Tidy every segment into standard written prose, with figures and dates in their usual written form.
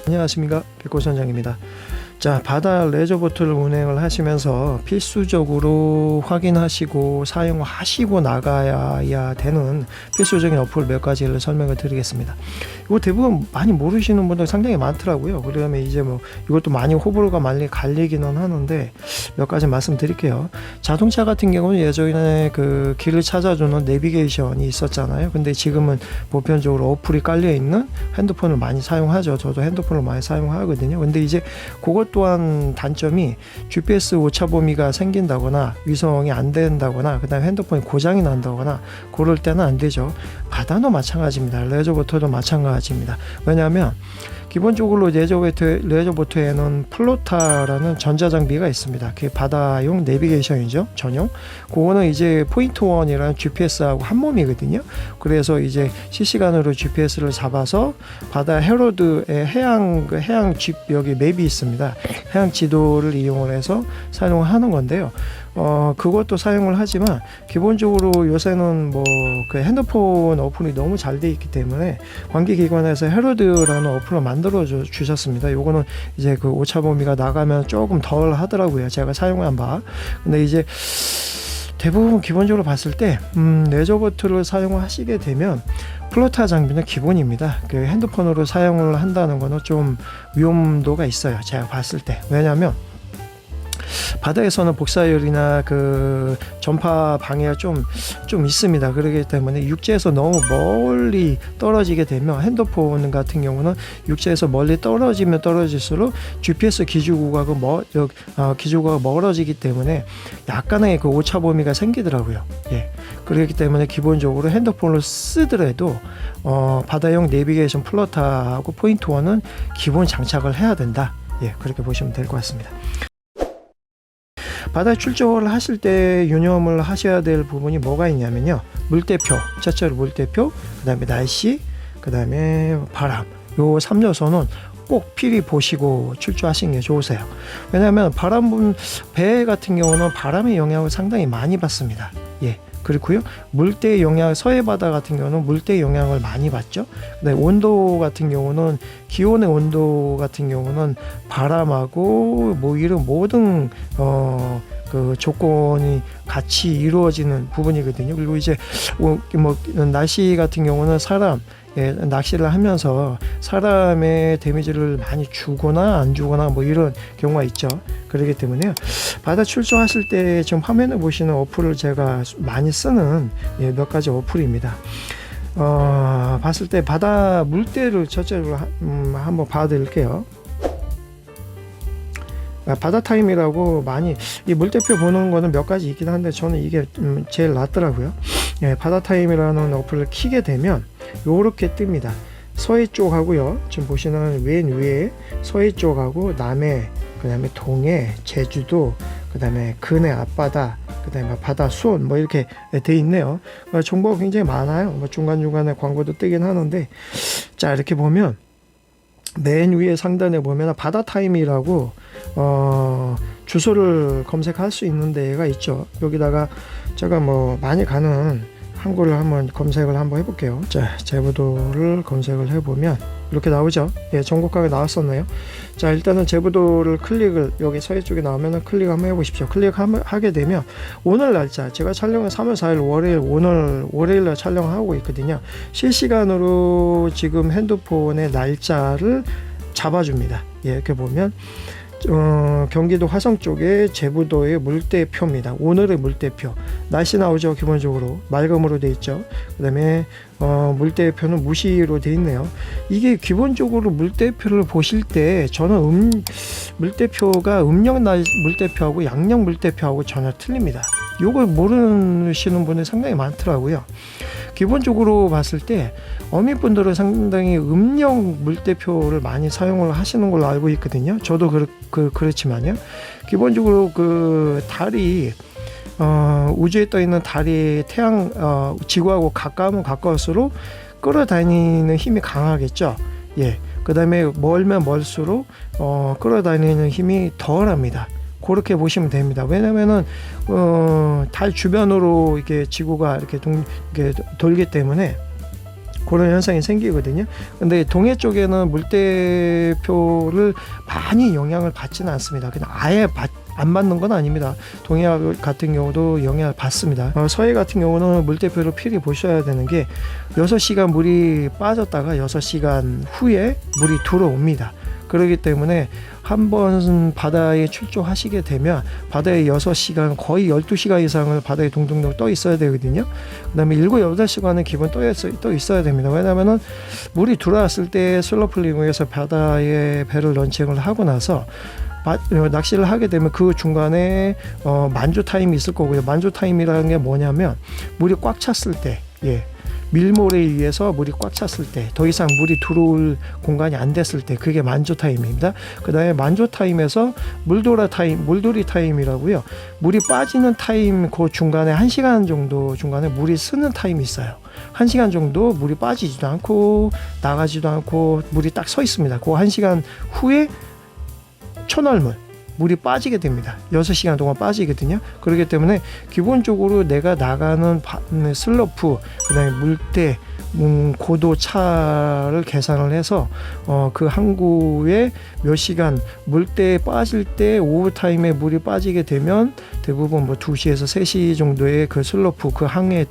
안녕하십니까, 백고선장입니다. 자, 바다 레저보트를 운행을 하시면서 필수적으로 확인하시고 사용하시고 나가야 되는 필수적인 어플 몇 가지를 설명을 드리겠습니다. 이거 대부분 많이 모르시는 분들 상당히 많더라고요. 그러면 이제 뭐 이것도 많이 호불호가 많이 갈리기는 하는데 몇 가지 말씀드릴게요. 자동차 같은 경우는 예전에 그 길을 찾아주는 내비게이션이 있었잖아요. 근데 지금은 보편적으로 어플이 깔려 있는 핸드폰을 많이 사용하죠. 저도 핸드폰을 많이 사용하거든요. 근데 이제 그것 또한 단점이 GPS 오차 범위가 생긴다거나 위성이 안 된다거나 그다음에 핸드폰이 고장이 난다거나 그럴 때는 안 되죠. 바다도 마찬가지입니다. 레저보트도 마찬가지입니다. 왜냐하면 기본적으로 레저보트에는 플로타라는 전자장비가 있습니다. 그게 바다용 내비게이션이죠. 전용. 그거는 이제 포인트1이라는 GPS하고 한 몸이거든요. 그래서 이제 실시간으로 GPS를 잡아서 바다 해로드의 해양 여기 맵이 있습니다. 해양 지도를 이용을 해서 사용을 하는 건데요. 그것도 사용을 하지만 기본적으로 요새는 뭐 그 핸드폰 어플이 너무 잘 돼 있기 때문에 관계기관에서 헤로드라는 어플을 만들어 주셨습니다. 요거는 이제 그 오차 범위가 나가면 조금 덜 하더라고요. 제가 사용한 바. 근데 이제 대부분 기본적으로 봤을 때 레저보트를 사용을 하시게 되면 플로타 장비는 기본입니다. 그 핸드폰으로 사용을 한다는 거는 좀 위험도가 있어요. 제가 봤을 때. 왜냐하면 바다에서는 복사열이나 그 전파 방해가 좀 있습니다. 그렇기 때문에 육지에서 너무 멀리 떨어지게 되면 핸드폰 같은 경우는 육지에서 멀리 떨어지면 떨어질수록 GPS 기주국하고 기주국하고 멀어지기 때문에 약간의 그 오차 범위가 생기더라고요. 예. 그렇기 때문에 기본적으로 핸드폰을 쓰더라도 바다용 내비게이션 플로타하고 포인트1은 기본 장착을 해야 된다. 예, 그렇게 보시면 될 것 같습니다. 바다 출조를 하실 때 유념을 하셔야 될 부분이 뭐가 있냐면요. 물대표, 첫째로 물대표, 그 다음에 날씨, 그 다음에 바람. 요 3요소는 꼭 필히 보시고 출조하시는 게 좋으세요. 왜냐하면 배 같은 경우는 바람의 영향을 상당히 많이 받습니다. 예. 그렇고요. 물때의 영향, 서해바다 같은 경우는 물때의 영향을 많이 받죠. 근데 온도 같은 경우는 기온의 온도 같은 경우는 바람하고 뭐 이런 모든 그 조건이 같이 이루어지는 부분이거든요. 그리고 이제 뭐 날씨 같은 경우는 낚시를 하면서 사람의 데미지를 많이 주거나 안 주거나 뭐 이런 경우가 있죠. 그렇기 때문에 바다 출조하실 때 지금 화면에 보시는 어플을 제가 많이 쓰는 몇 가지 어플입니다. 봤을 때 바다 물때를 첫째로 한번 봐드릴게요. 바다 타임이라고 많이 이 물대표 보는 거는 몇 가지 있긴 한데 저는 이게 제일 낫더라고요. 예, 바다 타임이라는 어플을 키게 되면 요렇게 뜹니다. 서해 쪽하고요. 지금 보시는 맨 위에 서해 쪽하고 남해, 그 다음에 동해, 제주도, 그 다음에 근해 앞바다, 그 다음에 바다 수온 뭐 이렇게 돼 있네요. 정보가 굉장히 많아요. 뭐 중간중간에 광고도 뜨긴 하는데, 자, 이렇게 보면 맨 위에 상단에 보면 바다 타임이라고 주소를 검색할 수 있는 데가 있죠. 여기다가 제가 뭐 많이 가는 항구를 한번 검색을 한번 해볼게요. 자, 제부도를 검색을 해보면 이렇게 나오죠. 예, 전국하게 나왔었네요. 자, 일단은 제부도를 여기 서해 쪽에 나오면은 클릭 한번 해보십시오. 클릭하게 되면 오늘 날짜, 제가 촬영은 3월 4일 월요일날 촬영하고 있거든요. 실시간으로 지금 핸드폰의 날짜를 잡아줍니다. 예, 이렇게 보면 경기도 화성 쪽에 제부도의 물대표입니다. 오늘의 물대표. 날씨 나오죠. 기본적으로 맑음으로 돼 있죠. 그 다음에 물대표는 무시로 돼 있네요. 이게 기본적으로 물대표를 보실 때 저는 물대표가 음력 날 물대표하고 양력 물대표하고 전혀 틀립니다. 이걸 모르시는 분이 상당히 많더라고요. 기본적으로 봤을 때 어민분들은 상당히 음력 물대표를 많이 사용을 하시는 걸로 알고 있거든요. 저도 그렇지만요. 기본적으로 그 달이 우주에 떠 있는 달이 지구하고 가까우면 가까울수록 끌어다니는 힘이 강하겠죠. 예. 그 다음에 멀면 멀수록 끌어다니는 힘이 덜합니다. 그렇게 보시면 됩니다. 왜냐면은 달 주변으로 이렇게 지구가 이렇게 돌기 때문에 그런 현상이 생기거든요. 근데 동해 쪽에는 물대표를 많이 영향을 받지는 않습니다. 그냥 아예 안 받는 건 아닙니다. 동해 같은 경우도 영향을 받습니다. 서해 같은 경우는 물대표를 필히 보셔야 되는 게 6시간 물이 빠졌다가 6시간 후에 물이 들어옵니다. 그렇기 때문에 한번 바다에 출조하시게 되면 바다에 6시간 거의 12시간 이상을 바다에 동동동 떠 있어야 되거든요. 그 다음에 7, 8시간은 기본 떠 있어야 됩니다. 왜냐하면 물이 들어왔을 때 슬로플링에서 바다에 배를 런칭을 하고 나서 낚시를 하게 되면 그 중간에 만조 타임이 있을 거고요. 만조 타임이라는 게 뭐냐면 물이 꽉 찼을 때, 밀몰에 의해서 물이 꽉 찼을 때, 더 이상 물이 들어올 공간이 안 됐을 때, 그게 만조 타임입니다. 그 다음에 만조 타임에서 물돌이 타임이라고요. 물이 빠지는 타임 그 중간에 1시간 정도 중간에 물이 쓰는 타임이 있어요. 1시간 정도 물이 빠지지도 않고 나가지도 않고 물이 딱 서 있습니다. 그 1시간 후에 초널물 물이 빠지게 됩니다. 6시간 동안 빠지거든요. 그렇기 때문에 기본적으로 내가 나가는 슬로프, 그다음에 물대, 고도 차를 계산을 해서 그 항구에 몇 시간 물대에 빠질 때 오후 타임에 물이 빠지게 되면 대부분 2시에서 3시 정도의 그 슬로프 그 항에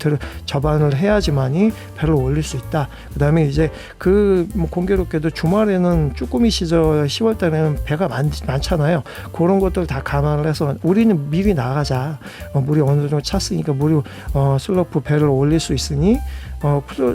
접안을 해야지만이 배를 올릴 수 있다. 그다음에 이제 공교롭게도 주말에는 쭈꾸미 시절 10월 달에는 배가 많잖아요. 그런 것들 다 감안을 해서 우리는 미리 나가자. 물이 어느 정도 찼으니까 슬로프 배를 올릴 수 있으니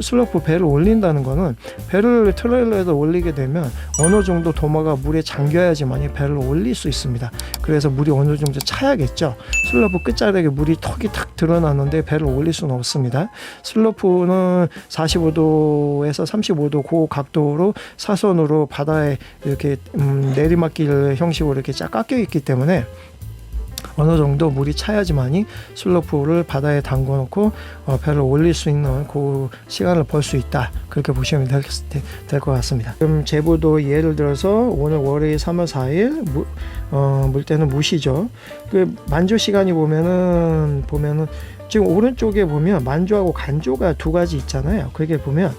슬로프 배를 올린다는 거는 배를 트레일러에서 올리게 되면 어느 정도 도마가 물에 잠겨야지만 배를 올릴 수 있습니다. 그래서 물이 어느 정도 차야겠죠. 슬로프 끝자락에 물이 턱이 탁 드러나는데 배를 올릴 수는 없습니다. 슬로프는 45도에서 35도 그 각도로 사선으로 바다에 이렇게 내리막길 형식으로 이렇게 쫙 깎여 있기 때문에 어느 정도 물이 차야지만이 슬로프를 바다에 담궈 놓고 배를 올릴 수 있는 그 시간을 벌 수 있다. 그렇게 보시면 될 것 같습니다. 그럼 제보도 예를 들어서 오늘 월요일 3월 4일 물때는 무시죠. 그 만조 시간이 보면은 지금 오른쪽에 보면 만조하고 간조가 두 가지 있잖아요. 그게 보면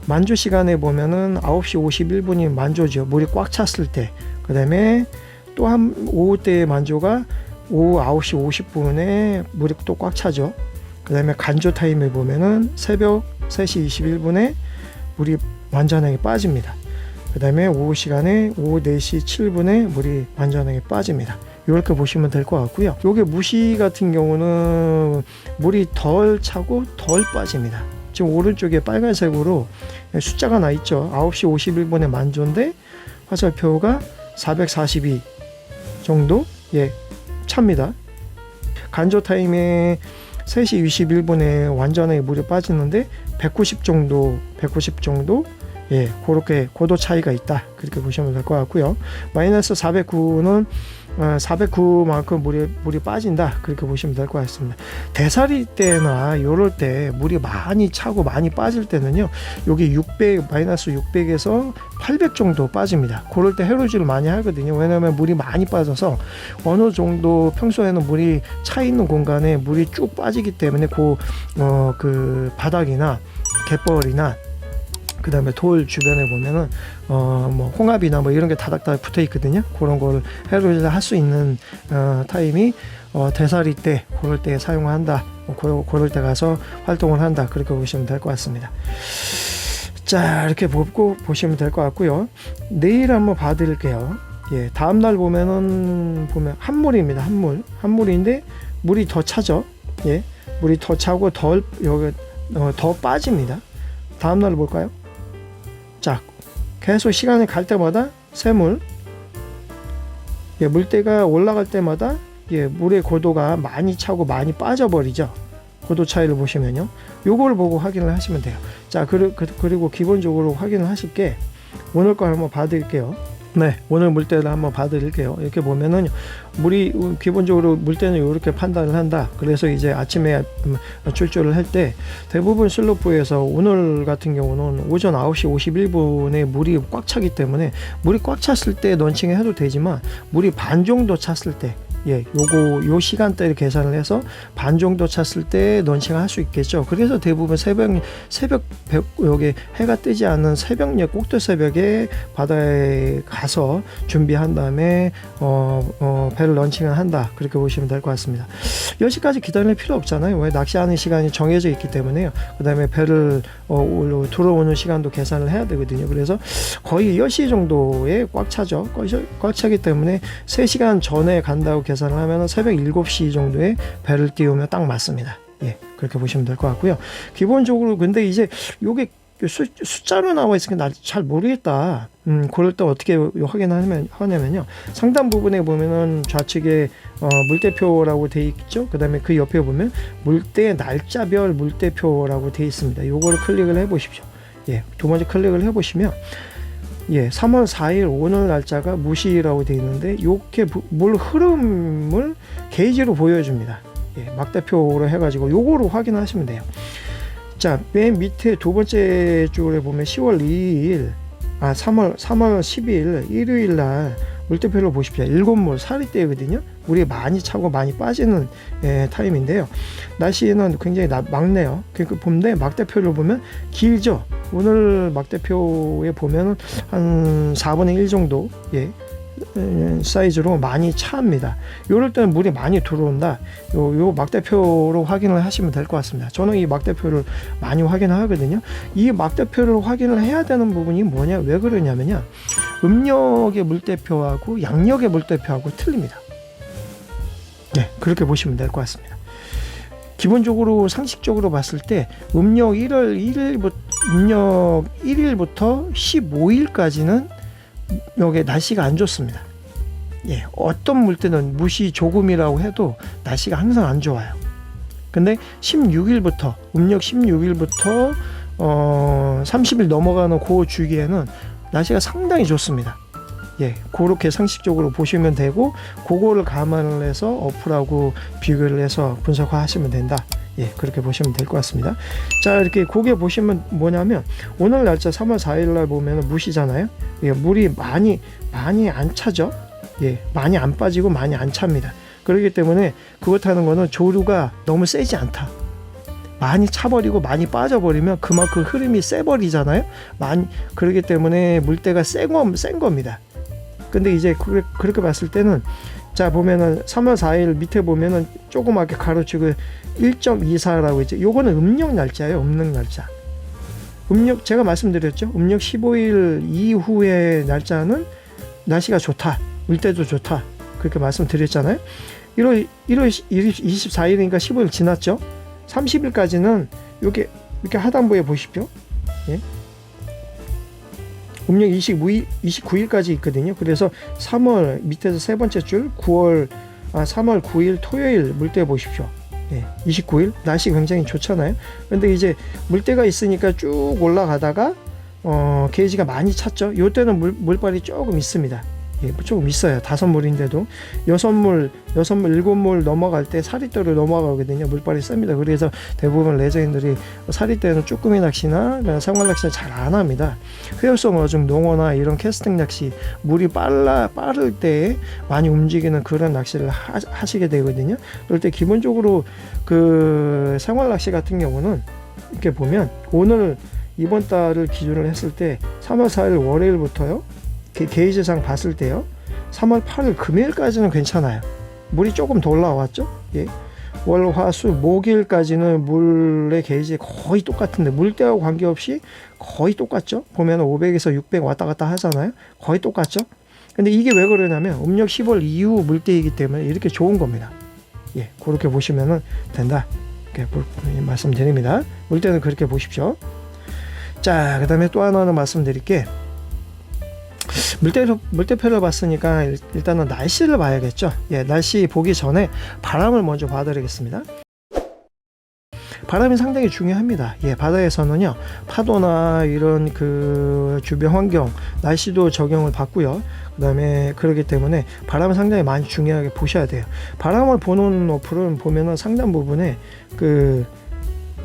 만조 시간에 보면은 9시 51분이 만조죠. 물이 꽉 찼을 때. 그 다음에 또 한 오후 때의 만조가 오후 9시 50분에 물이 또 꽉 차죠. 그 다음에 간조 타임에 보면은 새벽 3시 21분에 물이 완전하게 빠집니다. 그 다음에 오후 시간에 오후 4시 7분에 물이 완전하게 빠집니다. 이렇게 보시면 될 것 같고요. 요게 무시 같은 경우는 물이 덜 차고 덜 빠집니다. 지금 오른쪽에 빨간색으로 숫자가 나 있죠. 9시 51분에 만조인데 화살표가 442 정도 찹니다. 간조 타임에 3시 21분에 완전하게 물이 빠지는데 190 정도 그렇게 고도 차이가 있다. 그렇게 보시면 될 것 같고요. 마이너스 409는 409만큼 물이 빠진다. 그렇게 보시면 될 것 같습니다. 대사리 때나 이럴 때 물이 많이 차고 많이 빠질 때는요. 여기 600 마이너스 600에서 800 정도 빠집니다. 그럴 때 해로질을 많이 하거든요. 왜냐하면 물이 많이 빠져서 어느 정도 평소에는 물이 차 있는 공간에 물이 쭉 빠지기 때문에 그 바닥이나 갯벌이나 그 다음에 돌 주변에 보면은 홍합이나 이런 게 다닥다닥 붙어 있거든요. 그런 걸 해로질 할 수 있는 타임이 대사리 때 그럴 때 사용한다. 그럴 때 가서 활동을 한다. 그렇게 보시면 될 것 같습니다. 자, 이렇게 보시면 될 것 같고요. 내일 한번 봐드릴게요. 다음 날 보면 한물입니다. 한물인데 물이 더 차죠. 물이 더 차고 더 빠집니다. 다음 날 볼까요? 자, 계속 시간이 갈 때마다 새물, 물때가 올라갈 때마다 물의 고도가 많이 차고 많이 빠져버리죠. 고도 차이를 보시면요. 요걸 보고 확인을 하시면 돼요. 자, 그리고 기본적으로 확인을 하실 게 오늘 거 한번 봐드릴게요. 오늘 물때를 한번 봐드릴게요. 이렇게 보면은 물이 기본적으로 물때는 이렇게 판단을 한다. 그래서 이제 아침에 출조를 할 때 대부분 슬로프에서 오늘 같은 경우는 오전 9시 51분에 물이 꽉 차기 때문에 물이 꽉 찼을 때 런칭을 해도 되지만 물이 반 정도 찼을 때 예, 요 시간대를 계산을 해서 반 정도 찼을 때 런칭을 할 수 있겠죠. 그래서 대부분 여기 해가 뜨지 않는 새벽녘, 꼭두 새벽에 바다에 가서 준비한 다음에 배를 런칭을 한다. 그렇게 보시면 될 것 같습니다. 10시까지 기다릴 필요 없잖아요. 왜? 낚시하는 시간이 정해져 있기 때문에요. 그 다음에 배를 들어오는 시간도 계산을 해야 되거든요. 그래서 거의 10시 정도에 꽉 차죠. 꽉 차기 때문에 3시간 전에 간다고 계산을 하면 새벽 7시 정도에 배를 띄우면 딱 맞습니다. 예, 그렇게 보시면 될 것 같고요. 기본적으로 근데 이제 요게 숫자로 나와 있으니까 나 잘 모르겠다. 그럴 때 어떻게 하냐면요. 상단 부분에 보면은 좌측에 물대표라고 돼 있죠. 그 다음에 그 옆에 보면 물대 날짜별 물대표라고 돼 있습니다. 요거를 클릭을 해 보십시오. 예, 두 번째 클릭을 해 보시면 예, 3월 4일 오늘 날짜가 무시라고 되어 있는데 이렇게 물 흐름을 게이지로 보여줍니다. 예, 막대표로 해가지고 요거로 확인하시면 돼요. 자, 맨 밑에 두 번째 줄에 보면 10월 2일, 3월 10일 일요일 날 물대표를 보십시오. 일곱물 사리대거든요. 물이 많이 차고 많이 빠지는 타임인데요. 날씨는 굉장히 맑네요. 그러니까 봄에 막대표를 보면 길죠. 오늘 막대표에 보면 한 4분의 1 정도 사이즈로 많이 차입니다. 이럴 때는 물이 많이 들어온다. 요 막대표로 확인을 하시면 될 것 같습니다. 저는 이 막대표를 많이 확인하거든요. 이 막대표를 확인을 해야 되는 부분이 뭐냐, 왜 그러냐면요, 음력의 물대표하고 양력의 물대표하고 틀립니다. 네, 그렇게 보시면 될 것 같습니다. 기본적으로 상식적으로 봤을 때 음력 1일부터 15일까지는 여기 날씨가 안 좋습니다. 예, 어떤 물때는 무시 조금이라고 해도 날씨가 항상 안 좋아요. 근데 16일부터 음력 16일부터 30일 넘어가는 그 주기에는 날씨가 상당히 좋습니다. 예, 그렇게 상식적으로 보시면 되고, 그거를 감안을 해서 어플하고 비교를 해서 분석하시면 된다. 예, 그렇게 보시면 될 것 같습니다. 자, 이렇게 고개 보시면 뭐냐면, 오늘 날짜 3월 4일 날 보면 무시잖아요. 예, 물이 많이 안 차죠. 예, 많이 안 빠지고 많이 안 찹니다. 그렇기 때문에 그렇다는 거는 조류가 너무 세지 않다. 많이 차버리고 많이 빠져버리면 그만큼 흐름이 세버리잖아요. 그렇기 때문에 물때가 센 겁니다. 근데 이제 그렇게 봤을 때는, 자, 보면은 3월 4일 밑에 보면은 조그맣게 가로치고 1.24라고 있죠. 요거는 음력 날짜예요. 음력 날짜. 제가 말씀드렸죠. 음력 15일 이후의 날짜는 날씨가 좋다. 물때도 좋다. 그렇게 말씀드렸잖아요. 1월 24일이니까 15일 지났죠. 30일까지는 이렇게 하단부에 보십시오. 예. 음력 29일까지 있거든요. 그래서 3월 밑에서 세 번째 줄 3월 9일 토요일 물때 보십시오. 예, 29일 날씨 굉장히 좋잖아요. 그런데 이제 물때가 있으니까 쭉 올라가다가 게이지가 많이 찼죠. 이때는 물발이 조금 있습니다. 예, 조금 있어요. 5물인데도 6물, 7물 넘어갈 때 사리대로 넘어가거든요. 물발이 셉니다. 그래서 대부분 레저인들이 사리대는 쭈꾸미 낚시나 생활 낚시는 잘 안 합니다. 회용성 어종, 농어나 이런 캐스팅 낚시, 물이 빠를 때 많이 움직이는 그런 낚시를 하시게 되거든요. 그럴 때 기본적으로 그 생활 낚시 같은 경우는 이렇게 보면 이번 달을 기준으로 했을 때 3월 4일 월요일부터요, 게이지상 봤을 때요, 3월 8일 금요일까지는 괜찮아요. 물이 조금 더 올라왔죠. 예. 월, 화, 수, 목일까지는 물의 게이지 거의 똑같은데, 물때하고 관계없이 거의 똑같죠. 보면 500에서 600 왔다 갔다 하잖아요. 거의 똑같죠. 근데 이게 왜 그러냐면 음력 10월 이후 물때이기 때문에 이렇게 좋은 겁니다. 예, 그렇게 보시면 된다. 이렇게 말씀드립니다. 물때는 그렇게 보십시오. 자, 그 다음에 또 하나는 말씀드릴게, 물대표를 봤으니까 일단은 날씨를 봐야겠죠. 예, 날씨 보기 전에 바람을 먼저 봐드리겠습니다. 바람이 상당히 중요합니다. 예, 바다에서는요, 파도나 이런 그 주변 환경, 날씨도 적용을 받고요. 그 다음에 그러기 때문에 바람을 상당히 많이 중요하게 보셔야 돼요. 바람을 보는 어플은 보면은 상단 부분에 그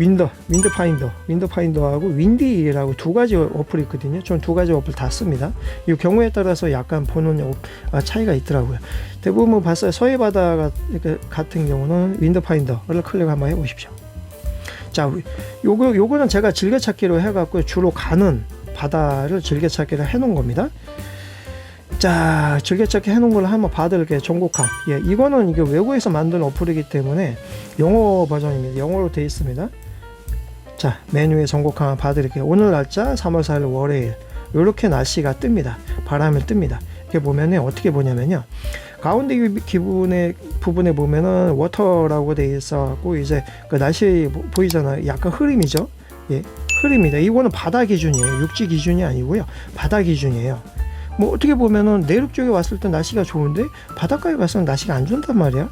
윈드 파인더하고 윈디라고 두 가지 어플이 있거든요. 전 두 가지 어플 다 씁니다. 이 경우에 따라서 약간 보는 차이가 있더라고요. 대부분 봤어요. 서해 바다 같은 경우는 윈드 파인더를 클릭 한번 해보십시오. 자, 요거는 제가 즐겨찾기로 해갖고 주로 가는 바다를 즐겨찾기로 해놓은 겁니다. 자, 즐겨찾기 해놓은 걸 한번 봐드릴게요. 전곡항. 예, 이거는 이게 외국에서 만든 어플이기 때문에 영어 버전입니다. 영어로 되어 있습니다. 자, 메뉴에 전곡항 봐드릴게요. 오늘 날짜 3월 4일 월요일. 이렇게 날씨가 뜹니다. 바람을 뜹니다. 이렇게 보면은 어떻게 보냐면요. 가운데 부분에 보면은 워터라고 되어 있어갖고 이제 그 날씨 보이잖아요. 약간 흐림이죠. 예, 흐림이다. 이거는 바다 기준이에요. 육지 기준이 아니고요. 바다 기준이에요. 뭐 어떻게 보면은 내륙 쪽에 왔을 때 날씨가 좋은데 바닷가에 갔을 때 날씨가 안 좋단 말이야.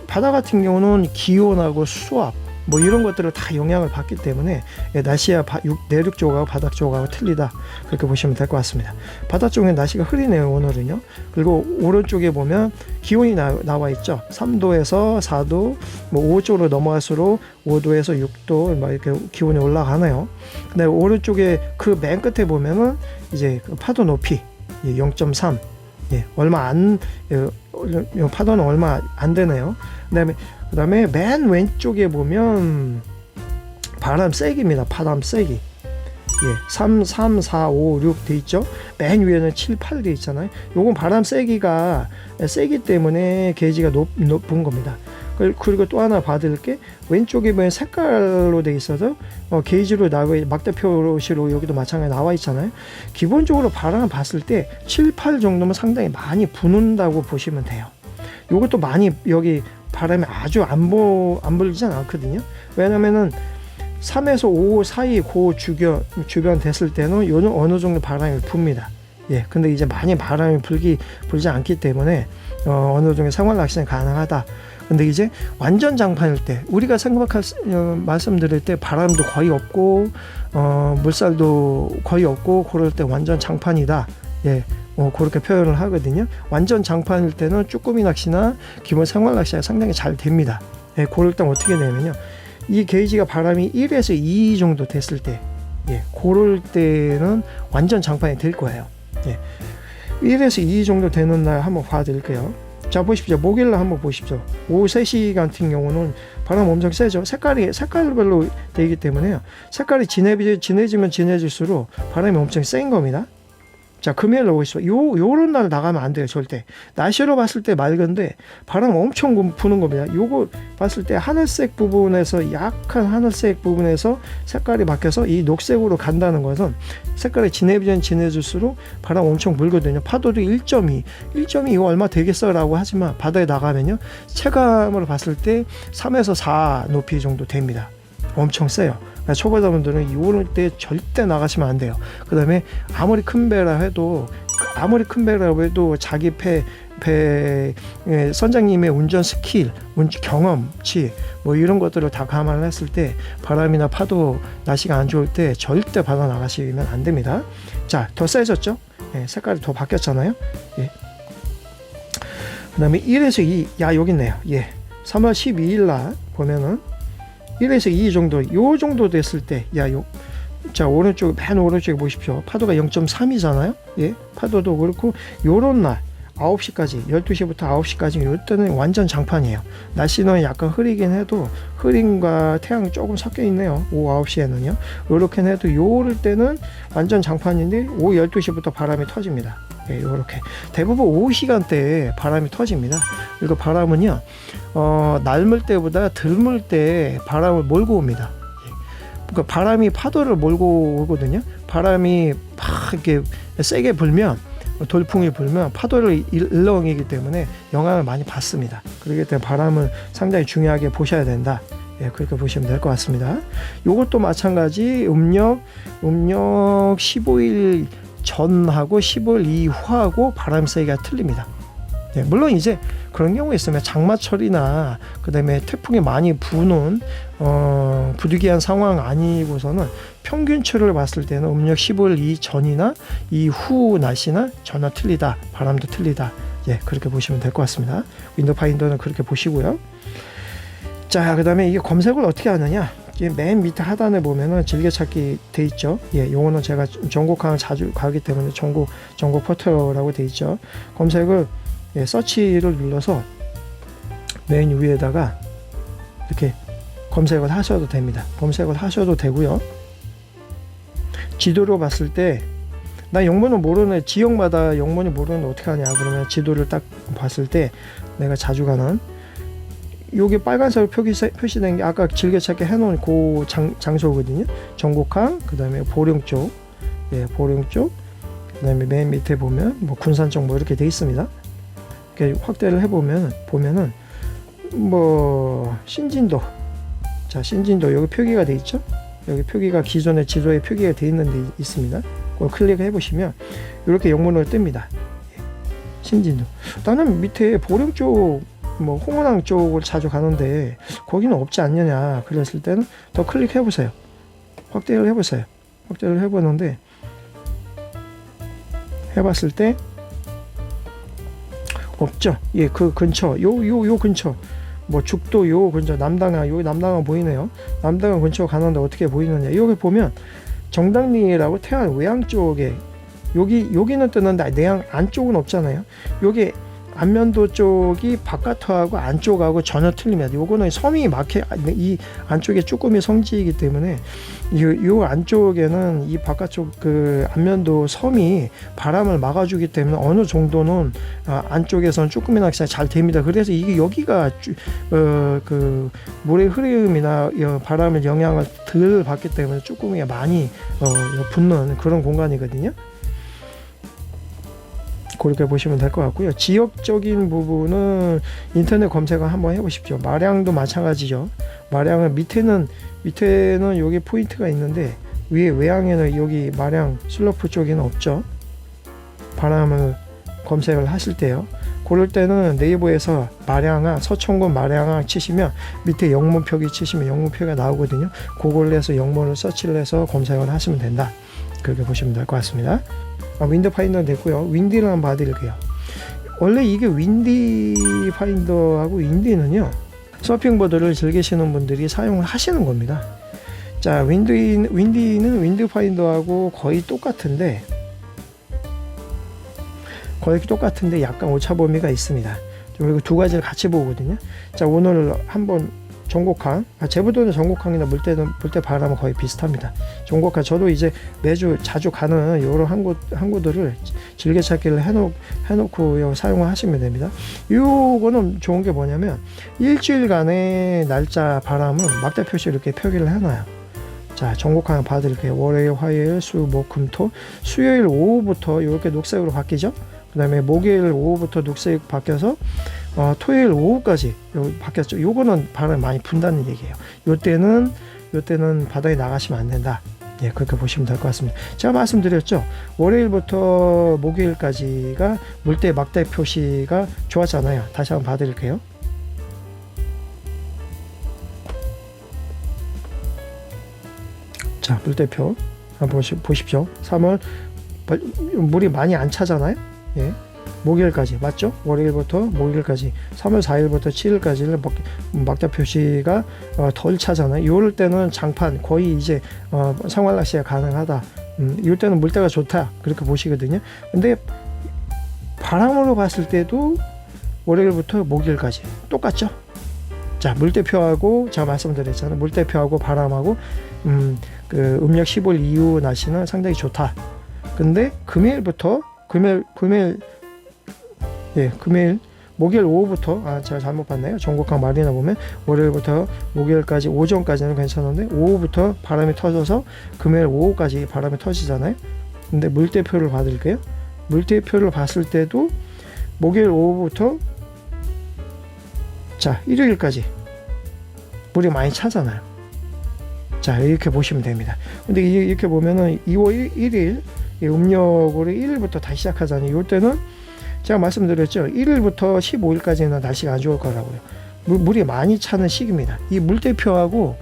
바다 같은 경우는 기온하고 수압 뭐 이런 것들을 다 영향을 받기 때문에 날씨야 내륙 쪽하고 바다 쪽하고 틀리다 그렇게 보시면 될 것 같습니다. 바다 쪽에 날씨가 흐리네요 오늘은요. 그리고 오른쪽에 보면 기온이 나와 있죠. 3도에서 4도 뭐 5 쪽으로 넘어갈수록 5도에서 6도 막 이렇게 기온이 올라가네요. 근데 오른쪽에 그 맨 끝에 보면은 이제 그 파도 높이 0.3 예, 얼마 안 파도는 얼마 안 되네요. 그다음에 맨 왼쪽에 보면 바람 세기입니다. 바람 세기. 예, 3, 4, 5, 6 돼 있죠. 맨 위에는 7, 8 돼 있잖아요. 요건 바람 세기가 세기 때문에 게이지가 높은 겁니다. 그리고 또 하나 봐드릴 게 왼쪽에 보면 색깔로 돼 있어서 게이지로 나와 막대표시로 여기도 마찬가지 나와 있잖아요. 기본적으로 바람을 봤을 때 7, 8 정도면 상당히 많이 부는다고 보시면 돼요. 요것도 많이 여기 바람이 아주 안 불지는 않거든요. 왜냐면은 3에서 5 사이 그 주변 됐을 때는 요는 어느 정도 바람이 붑니다. 예, 근데 이제 많이 바람이 불지 않기 때문에 어느 정도 생활 낚시는 가능하다. 근데 이제 완전 장판일 때 우리가 말씀드릴 때 바람도 거의 없고 물살도 거의 없고 그럴 때 완전 장판이다. 예, 그렇게 표현을 하거든요. 완전 장판일 때는 쭈꾸미 낚시나 기본 생활 낚시가 상당히 잘 됩니다. 예, 그럴 때 어떻게 되냐면요. 이 게이지가 바람이 1에서 2 정도 됐을 때, 예, 그럴 때는 완전 장판이 될 거예요. 예, 1에서 2 정도 되는 날 한번 봐드릴게요. 자, 보십시오. 목요일날 한번 보십시오. 오후 3시 같은 경우는 바람 엄청 세죠. 색깔별로 되기 때문에요. 색깔이 진해지면 진해질수록 바람이 엄청 센 겁니다. 자, 금요일 오십시오. 요런 날 나가면 안 돼요, 절대. 날씨로 봤을 때 맑은데 바람 엄청 부는 겁니다. 요거 봤을 때 하늘색 부분에서 약한 하늘색 부분에서 색깔이 바뀌어서 이 녹색으로 간다는 것은 색깔이 진해질수록 바람 엄청 불거든요. 파도도 1.2 이거 얼마 되겠어 라고 하지만 바다에 나가면요. 체감으로 봤을 때 3에서 4 높이 정도 됩니다. 엄청 세요. 초보자분들은 이럴 때 절대 나가시면 안 돼요. 그 다음에 아무리 큰 배라 해도 자기 선장님의 운전 스킬, 경험치 뭐 이런 것들을 다 감안을 했을 때 바람이나 파도 날씨가 안 좋을 때 절대 바다 나가시면 안 됩니다. 자, 더 세졌죠? 예, 색깔이 더 바뀌었잖아요. 예. 그 다음에 1에서 2, 여기 있네요. 예, 3월 12일 날 보면은 1에서 2 정도, 요 정도 됐을 때, 자, 맨 오른쪽에 보십시오. 파도가 0.3이잖아요. 예, 파도도 그렇고, 요런 날, 9시까지, 12시부터 9시까지, 요때는 완전 장판이에요. 날씨는 약간 흐리긴 해도, 흐림과 태양이 조금 섞여 있네요. 오후 9시에는요. 요렇게 해도, 요럴 때는 완전 장판인데, 오후 12시부터 바람이 터집니다. 예, 요렇게. 대부분 오후 시간대에 바람이 터집니다. 그리고 바람은요, 날물 때보다 덜물 때 바람을 몰고 옵니다. 예. 그러니까 바람이 파도를 몰고 오거든요. 바람이 막 이렇게 세게 불면, 돌풍이 불면 파도를 일렁이기 때문에 영향을 많이 받습니다. 그렇기 때문에 바람을 상당히 중요하게 보셔야 된다. 예, 그렇게 보시면 될 것 같습니다. 요것도 마찬가지 음력 15일 전하고 15일 이후하고 바람 세기가 틀립니다. 예, 물론 이제 그런 경우 있으면 장마철이나 그다음에 태풍이 많이 부는 부득이한 상황 아니고서는 평균치를 봤을 때는 음력 15일 이전이나 이후 날씨나 전혀 틀리다. 바람도 틀리다. 예, 그렇게 보시면 될 것 같습니다. 윈드 파인더는 그렇게 보시고요. 자, 그다음에 이게 검색을 어떻게 하느냐? 맨 밑에 하단에 보면은 즐겨찾기 돼 있죠. 예, 요거는 제가 전곡항 자주 가기 때문에 전곡 포털이라고 돼 있죠. 검색을 서치를 눌러서 맨 위에다가 이렇게 검색을 하셔도 됩니다. 검색을 하셔도 되고요. 지도로 봤을 때 나 영문은 모르네, 지역마다 영문이 모르는데 어떻게 하냐 그러면 지도를 딱 봤을 때 내가 자주 가는 요게 빨간색으로 표시된 게 아까 즐겨찾기 해놓은 그 장소거든요. 전곡항, 그 다음에 보령 쪽, 보령 쪽, 그 다음에 맨 밑에 보면 뭐 군산 쪽 뭐 이렇게 돼 있습니다. 이렇게 확대를 해보면 보면은 뭐 신진도, 자 신진도 여기 표기가 돼 있죠. 여기 표기가 기존의 지도에 표기가 돼 있는 데 있습니다. 그걸 클릭해 보시면 이렇게 영문으로 뜹니다. 신진도. 나는 밑에 보령 쪽, 뭐 홍원항 쪽을 자주 가는데 거기는 없지 않느냐 그랬을 때는 더 클릭해 보세요. 확대를 해보세요. 확대를 해보는데 해봤을 때 없죠. 예, 그 근처 요 근처 뭐 죽도 요 근처 남당항, 여기 남당항 보이네요. 남당항 근처 가는데 어떻게 보이느냐, 여기 보면 정당리라고 태안 외항 쪽에 여기는 뜨는데 내항 안쪽은 없잖아요. 여기 안면도 쪽이 바깥하고 안쪽하고 전혀 틀립니다. 요거는 섬이 이 안쪽에 쭈꾸미 성지이기 때문에 요 안쪽에는 이 바깥쪽 그 안면도 섬이 바람을 막아주기 때문에 어느 정도는 안쪽에서는 쭈꾸미 낚시가 잘 됩니다. 그래서 이게 여기가 그 물의 흐름이나 바람의 영향을 덜 받기 때문에 쭈꾸미가 많이 붙는 그런 공간이거든요. 그렇게 보시면 될 것 같고요. 지역적인 부분은 인터넷 검색을 한번 해보십시오. 마량도 마찬가지죠. 마량은 밑에는 여기 포인트가 있는데 위에 외항에는 여기 마량 슬로프 쪽에는 없죠. 바람을 검색을 하실 때요. 그럴 때는 네이버에서 마량항, 서천군 마량항 치시면 밑에 영문표기 치시면 영문표가 나오거든요. 그걸 해서 영문을 서치를 해서 검색을 하시면 된다. 그렇게 보시면 될 것 같습니다. 윈드 파인더 됐고요. 윈디를 한번 봐드릴게요. 원래 이게 윈디 파인더하고 윈디는요, 서핑보드를 즐기시는 분들이 사용을 하시는 겁니다. 자, 윈디는 윈드 파인더하고 거의 똑같은데 약간 오차 범위가 있습니다. 그리고 두 가지를 같이 보거든요. 자, 오늘 한번 전곡항, 제부도는 전곡항이나 물때 바람은 거의 비슷합니다. 전곡항, 저도 이제 매주 자주 가는 여러 항구들을 즐겨찾기를 해놓고 사용을 하시면 됩니다. 요거는 좋은 게 뭐냐면 일주일간의 날짜 바람은 막대 표시 이렇게 표기를 해놔요. 자, 전곡항 봐드릴게요. 월요일, 화요일, 수, 목, 금, 토. 수요일 오후부터 이렇게 녹색으로 바뀌죠. 그 다음에 목요일 오후부터 녹색 바뀌어서 토요일 오후까지 바뀌었죠. 요거는 바람이 많이 분다는 얘기예요. 요때는 바다에 나가시면 안 된다. 예, 그렇게 보시면 될 것 같습니다. 제가 말씀드렸죠. 월요일부터 목요일까지가 물때 막대 표시가 좋았잖아요. 다시 한번 봐드릴게요. 자, 물대표 한번 보십시오. 3월 물이 많이 안 차잖아요. 예. 목요일까지 맞죠? 월요일부터 목요일까지 3월 4일부터 7일까지는 막대 표시가 덜 차잖아요. 이럴 때는 장판 거의 이제 생활 낚시가 가능하다. 이럴 때는 물때가 좋다 그렇게 보시거든요. 근데 바람으로 봤을 때도 월요일부터 목요일까지 똑같죠? 자, 물대표하고 제가 말씀드렸잖아요. 물대표하고 바람하고 그 음력 15일 이후 날씨는 상당히 좋다. 근데 금요일 목요일 오후부터 제가 잘못 봤네요. 전곡항 마리나 보면 월요일부터 목요일까지 오전까지는 괜찮은데 오후부터 바람이 터져서 금요일 오후까지 바람이 터지잖아요. 근데 물대표를 봐드릴게요. 물대표를 봤을 때도 목요일 오후부터 자, 일요일까지 물이 많이 차잖아요. 자, 이렇게 보시면 됩니다. 근데 이렇게 보면은 2월 1일 음력으로 1일부터 다시 시작하잖아요. 이때는 제가 말씀드렸죠. 1일부터 15일까지는 날씨가 안 좋을 거라고요. 물이 많이 차는 시기입니다. 이 물대표하고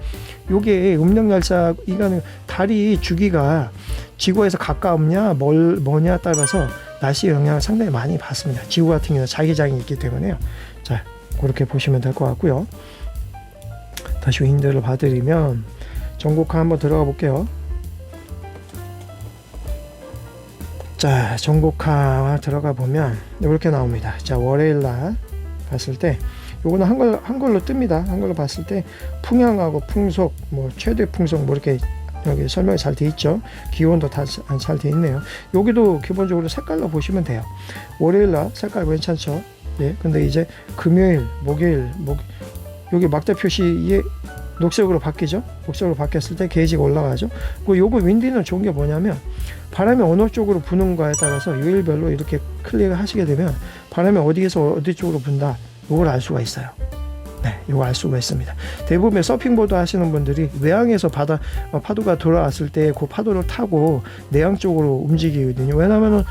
요게 음력 날짜, 이거는 달이 주기가 지구에서 가까우냐 뭐냐 따라서 날씨 영향을 상당히 많이 받습니다. 지구 같은 경우는 자기장이 있기 때문에요. 자, 그렇게 보시면 될 것 같고요. 다시 윈드를 봐드리면 전곡항 한번 들어가 볼게요. 자, 전곡항 들어가 보면 이렇게 나옵니다. 자, 월요일날 봤을 때 요거는 한글로 뜹니다. 한글로 봤을 때 풍향하고 풍속, 뭐 최대 풍속 뭐 이렇게 여기 설명이 잘 돼 있죠. 기온도 다 잘 돼 있네요. 여기도 기본적으로 색깔로 보시면 돼요. 월요일날 색깔 괜찮죠. 예, 근데 이제 금요일, 목요일, 여기 막대 표시에 녹색으로 바뀌죠. 녹색으로 바뀌었을 때 게이지가 올라가죠. 그리고 요거 윈디는 좋은 게 뭐냐면 바람이 어느 쪽으로 부는가에 따라서 요일별로 이렇게 클릭을 하시게 되면 바람이 어디에서 어디 쪽으로 분다, 요걸 알 수가 있어요. 네, 이거 알 수가 있습니다. 대부분 서핑보드 하시는 분들이 외항에서 파도가 돌아왔을 때 그 파도를 타고 내항 쪽으로 움직이거든요. 왜냐하면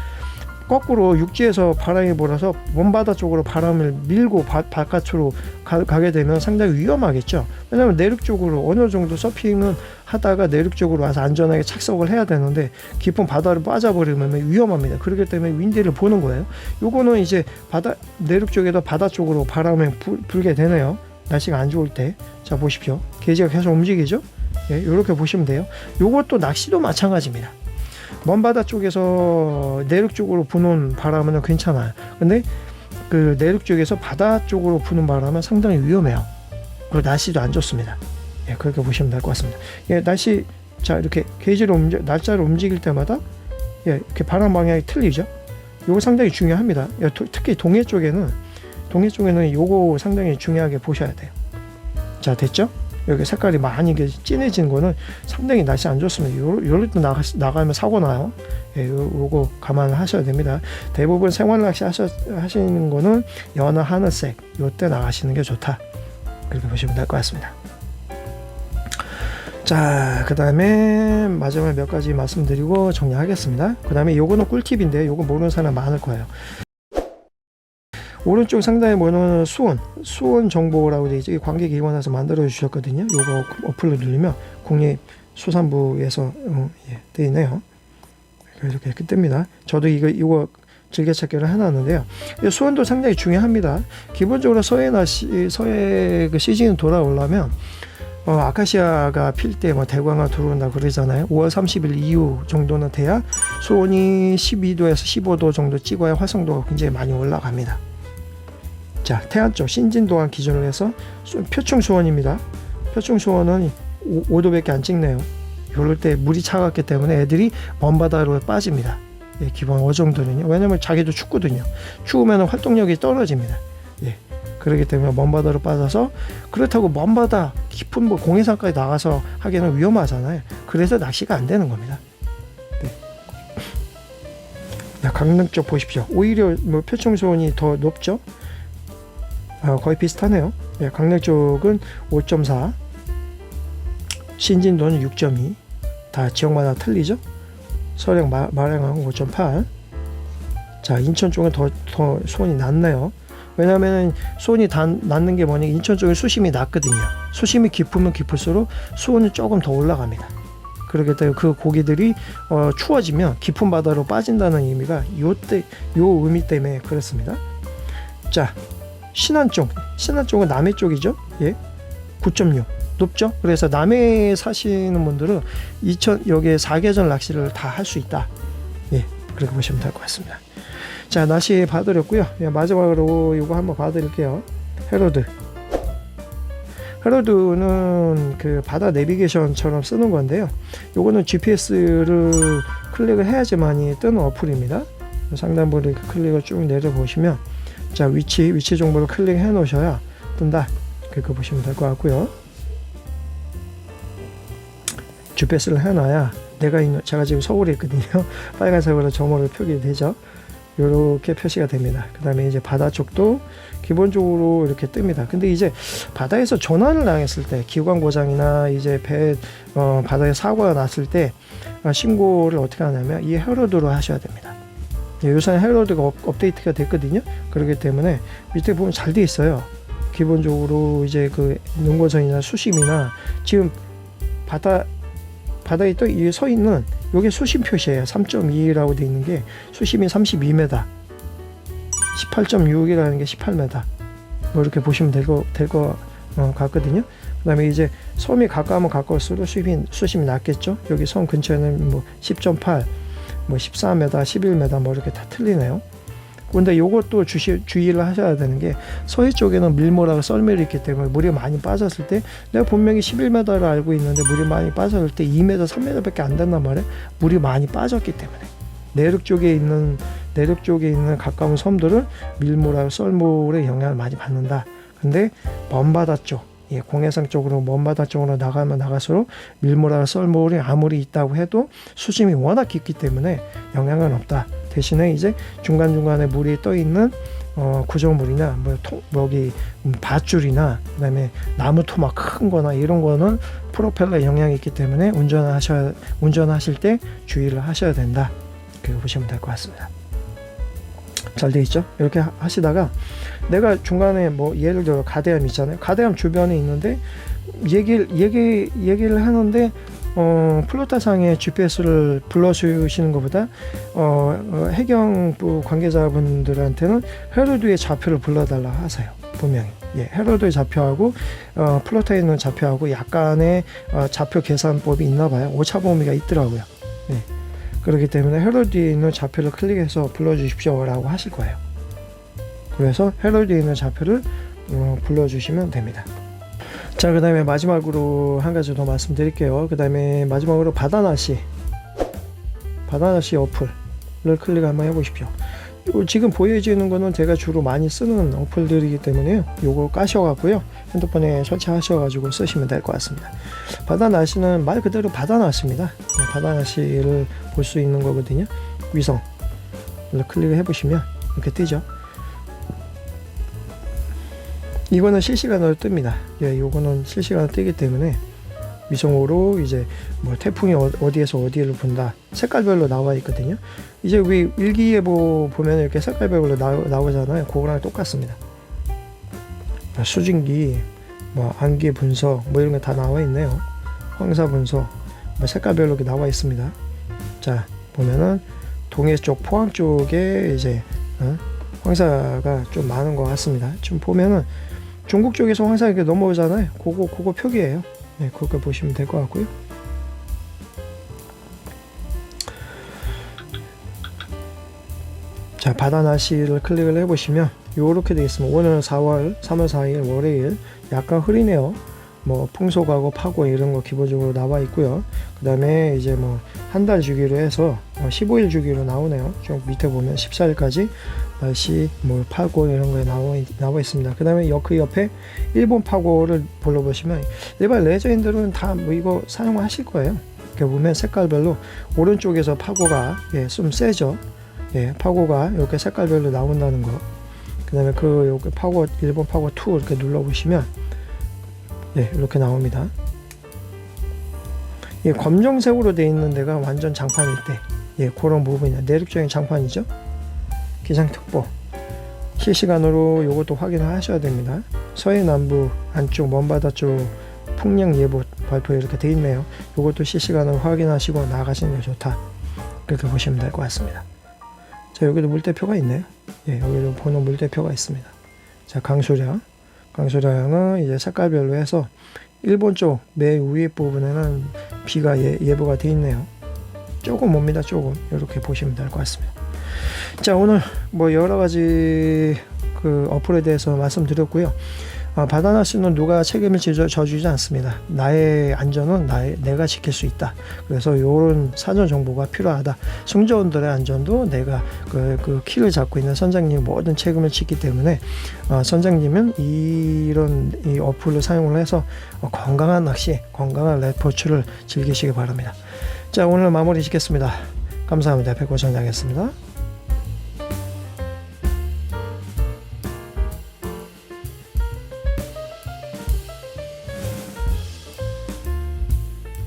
거꾸로 육지에서 바람이 불어서 먼바다 쪽으로 바람을 밀고 바깥으로 가게 되면 상당히 위험하겠죠. 왜냐하면 내륙 쪽으로 어느 정도 서핑은 하다가 내륙 쪽으로 와서 안전하게 착석을 해야 되는데 깊은 바다를 빠져버리면 위험합니다. 그렇기 때문에 윈디를 보는 거예요. 요거는 이제 내륙 쪽에도 바다 쪽으로 바람이 불게 되네요. 날씨가 안 좋을 때. 자, 보십시오. 게이지가 계속 움직이죠. 예, 이렇게 보시면 돼요. 요것도 낚시도 마찬가지입니다. 먼바다 쪽에서 내륙 쪽으로 부는 바람은 괜찮아요. 근데 그 내륙 쪽에서 바다 쪽으로 부는 바람은 상당히 위험해요. 그리고 날씨도 안 좋습니다. 예, 그렇게 보시면 될 것 같습니다. 예, 날씨, 자, 이렇게 게이지를 날짜를 움직일 때마다 예, 이렇게 바람 방향이 틀리죠. 요거 상당히 중요합니다. 예, 특히 동해 쪽에는 요거 상당히 중요하게 보셔야 돼요. 자, 됐죠? 여기 색깔이 많이 진해진 거는 상당히 날씨 안 좋습니다. 요럴 때 나가면 사고 나요. 예, 요거 감안하셔야 됩니다. 대부분 생활 낚시 하시는 거는 연어 하늘색 요때 나가시는 게 좋다. 그렇게 보시면 될 것 같습니다. 자, 그 다음에 마지막에 몇 가지 말씀드리고 정리하겠습니다. 그 다음에 요거는 꿀팁인데 요거 모르는 사람 많을 거예요. 오른쪽 상단에 보면 수온 정보라고 되어 있죠. 관계기관에서 만들어 주셨거든요. 요거 어플을 누르면 국립수산부에서 되어 있네요. 이렇게 뜹니다. 저도 이거 즐겨찾기를 해놨는데요. 수온도 상당히 중요합니다. 기본적으로 서해 그 시즌이 돌아오려면 아카시아가 필 때 대광가 들어온다 그러잖아요. 5월 30일 이후 정도는 돼야 수온이 12도에서 15도 정도 찍어야 활성도가 굉장히 많이 올라갑니다. 자, 태안 쪽 신진도안 기준으로 해서 표충 수온입니다. 표충 수온은 5도밖에 안 찍네요. 이럴 때 물이 차갑기 때문에 애들이 먼 바다로 빠집니다. 예, 기본 어느 정도는요. 왜냐면 자기도 춥거든요. 추우면 활동력이 떨어집니다. 예, 그렇기 때문에 먼 바다로 빠져서, 그렇다고 먼 바다 깊은 공해상까지 나가서 하기에는 위험하잖아요. 그래서 낚시가 안 되는 겁니다. 네. 강릉 쪽 보십시오. 오히려 표충 수온이 더 높죠. 거의 비슷하네요. 예, 강릉 쪽은 5.4, 신진도는 6.2, 다 지역마다 틀리죠. 서령 마량항 5.8. 자, 인천 쪽은 더 수온이 낮네요. 왜냐하면 수온이 낮는 게 뭐냐, 인천 쪽은 수심이 낮거든요. 수심이 깊으면 깊을수록 수온이 조금 더 올라갑니다. 그렇기 때문에 그 고기들이 추워지면 깊은 바다로 빠진다는 의미가 요 의미 때문에 그렇습니다. 자, 신안 쪽은 남해 쪽이죠. 예, 9.6 높죠. 그래서 남해에 사시는 분들은 여기에 사계절 낚시를 다 할 수 있다. 예, 그렇게 보시면 될 것 같습니다. 자, 날씨 봐드렸고요. 예, 마지막으로 이거 한번 봐드릴게요. 헤로드는 그 바다 내비게이션처럼 쓰는 건데요. 요거는 GPS를 클릭을 해야지만이 뜨는 어플입니다. 상단부를 클릭을 쭉 내려보시면, 자, 위치 정보를 클릭해 놓으셔야 뜬다. 그렇게 보시면 될 것 같고요. GPS를 해놔야 제가 지금 서울에 있거든요. 빨간색으로 점호를 표기되죠. 이렇게 표시가 됩니다. 그 다음에 이제 바다 쪽도 기본적으로 이렇게 뜹니다. 근데 이제 바다에서 전환을 당했을 때, 기관 고장이나 이제 바다에 사고가 났을 때 신고를 어떻게 하냐면 이 헤로드로 하셔야 됩니다. 요새는 헤로드가 업데이트가 됐거든요. 그렇기 때문에 밑에 보면 잘 돼 있어요. 기본적으로 이제 그 능고선이나 수심이나 지금 바다에 또 서 있는 요게 수심 표시예요. 3.2라고 되어 있는 게 수심이 32m, 18.6이라는 게 18m. 뭐 이렇게 보시면 될 거 같거든요. 그다음에 이제 섬이 가까우면 가까울수록 수심이 낮겠죠. 여기 섬 근처에는 뭐 10.8, 뭐 14m, 11m 뭐 이렇게 다 틀리네요. 근데 요것도 주의를 하셔야 되는 게 서해 쪽에는 밀모라고 썰매를 있기 때문에 물이 많이 빠졌을 때 내가 분명히 11m를 알고 있는데 물이 많이 빠졌을 때 2m, 3m밖에 안 된단 말이에요. 물이 많이 빠졌기 때문에 내륙 쪽에 있는 가까운 섬들은 밀모라고 썰물의 영향을 많이 받는다. 근데 먼바다 쪽, 공해상 쪽으로 먼바다 쪽으로 나가면 나갈수록 밀모라고 썰물이 아무리 있다고 해도 수심이 워낙 깊기 때문에 영향은 없다. 대신에 이제 중간중간에 물이 떠 있는 구조물이나 여기 밧줄이나 그다음에 나무 토막 큰 거나 이런 거는 프로펠러에 영향이 있기 때문에 운전하실 때 주의를 하셔야 된다. 그렇게 보시면 될 것 같습니다. 잘 돼 있죠? 이렇게 하시다가 내가 중간에 뭐 예를 들어 가대암 있잖아요. 가대암 주변에 있는데 얘기를 하는데 플로타상에 GPS를 불러주시는 것보다 해경부 관계자분들한테는 헤럴드의 좌표를 불러달라 하세요. 분명히. 헤럴드의 좌표하고 플로타에 있는 좌표하고 약간의 좌표 계산법이 있나 봐요. 오차 범위가 있더라고요. 그렇기 때문에 헤럴드에 있는 좌표를 클릭해서 불러주십시오 라고 하실 거예요. 그래서 헤럴드에 있는 좌표를 불러주시면 됩니다. 자, 그 다음에 마지막으로 한 가지 더 말씀드릴게요. 그 다음에 마지막으로 바다낚시 어플을 클릭 한번 해보십시오. 지금 보여지는 거는 제가 주로 많이 쓰는 어플들이기 때문에 요거 까셔갖고요 핸드폰에 설치하셔가지고 쓰시면 될 것 같습니다. 바다낚시는 말 그대로 바다낚시입니다. 바다낚시를 볼 수 있는 거거든요. 위성을 클릭을 해보시면 이렇게 뜨죠. 이거는 실시간으로 뜹니다. 요거는 실시간으로 뜨기 때문에 위성으로 이제 뭐 태풍이 어디에서 어디를 본다 색깔별로 나와 있거든요. 이제 우리 일기예보 보면 이렇게 색깔별로 나오잖아요. 그거랑 똑같습니다. 수증기, 뭐 안개 분석, 뭐 이런 거 다 나와 있네요. 황사 분석, 뭐 색깔별로 이렇게 나와 있습니다. 자, 보면은 동해 쪽, 포항 쪽에 이제 황사가 좀 많은 것 같습니다. 지금 보면은 중국 쪽에서 황사가 이렇게 넘어오잖아요. 그거 표기예요. 그거 보시면 될 것 같고요. 자, 바다낚시를 클릭을 해보시면 요렇게 되어 있습니다. 오늘 3월 4일 월요일 약간 흐리네요. 뭐 풍속하고 파고 이런 거 기본적으로 나와 있고요. 그 다음에 이제 뭐 한 달 주기로 해서 15일 주기로 나오네요. 좀 밑에 보면 14일까지 날씨 뭐 파고 이런 거에 나와 있습니다. 그 다음에 그 옆에 일본 파고를 불러보시면 일반 레저인들은 다 뭐 이거 사용하실 거예요. 이렇게 보면 색깔별로 오른쪽에서 파고가 좀 세죠. 파고가 이렇게 색깔별로 나온다는 거. 그 다음에 요게 파고 일본 파고 2 이렇게 눌러보시면 이렇게 나옵니다. 검정색으로 되어 있는 데가 완전 장판일 때 그런 부분이나 내륙적인 장판이죠. 기상특보 실시간으로 이것도 확인을 하셔야 됩니다. 서해 남부 안쪽 먼바다 쪽 풍력 예보 발표 이렇게 되어 있네요. 이것도 실시간으로 확인하시고 나가시는 게 좋다. 그렇게 보시면 될 것 같습니다. 자, 여기도 물대표가 있네요. 여기도 번호 물대표가 있습니다. 자, 강수량은 이제 색깔별로 해서 일본 쪽 맨 위에 부분에는 비가 예보가 되어 있네요. 조금 옵니다. 조금 이렇게 보시면 될 것 같습니다. 자, 오늘 뭐 여러 가지 그 어플에 대해서 말씀드렸고요. 바다낚시는 누가 책임을 져주지 않습니다. 나의 안전은 내가 지킬 수 있다. 그래서 이런 사전 정보가 필요하다. 승조원들의 안전도 내가 그 키를 잡고 있는 선장님이 모든 책임을 지기 때문에 선장님은 이 어플을 사용을 해서 건강한 낚시, 건강한 레포츠를 즐기시기 바랍니다. 자, 오늘 마무리 짓겠습니다. 감사합니다. 백호선장이었습니다.